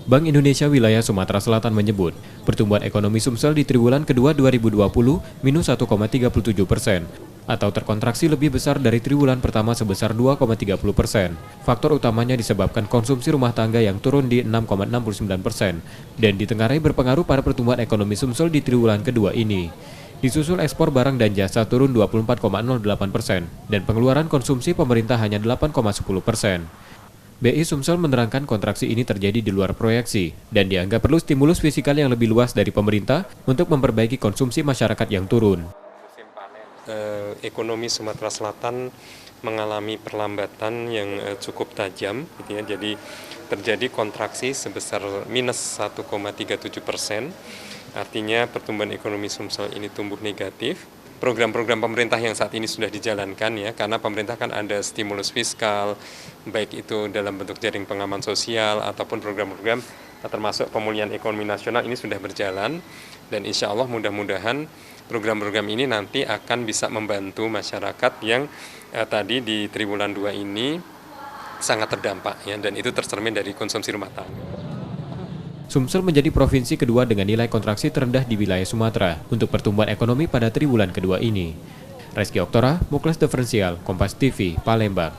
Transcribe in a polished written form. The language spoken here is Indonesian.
Bank Indonesia Wilayah Sumatera Selatan menyebut, pertumbuhan ekonomi Sumsel di triwulan kedua 2020 minus 1,37%, atau terkontraksi lebih besar dari triwulan pertama sebesar 2,30%. Faktor utamanya disebabkan konsumsi rumah tangga yang turun di 6,69%, dan ditengarai berpengaruh pada pertumbuhan ekonomi Sumsel di triwulan kedua ini. Disusul ekspor barang dan jasa turun 24,08%, dan pengeluaran konsumsi pemerintah hanya 8,10%. BI Sumsel menerangkan kontraksi ini terjadi di luar proyeksi dan dianggap perlu stimulus fiskal yang lebih luas dari pemerintah untuk memperbaiki konsumsi masyarakat yang turun. Ekonomi Sumatera Selatan mengalami perlambatan yang cukup tajam, gitu ya. Jadi terjadi kontraksi sebesar minus 1,37%. Artinya pertumbuhan ekonomi Sumsel ini tumbuh negatif. Program-program pemerintah yang saat ini sudah dijalankan ya, karena pemerintah kan ada stimulus fiskal, baik itu dalam bentuk jaring pengaman sosial ataupun program-program termasuk pemulihan ekonomi nasional ini sudah berjalan, dan insya Allah mudah-mudahan program-program ini nanti akan bisa membantu masyarakat yang tadi di triwulan 2 ini sangat terdampak ya, dan itu tercermin dari konsumsi rumah tangga. Sumsel menjadi provinsi kedua dengan nilai kontraksi terendah di wilayah Sumatera untuk pertumbuhan ekonomi pada triwulan kedua ini. Reski Oktora, Muklas Diferensial, Kompas TV, Palembang.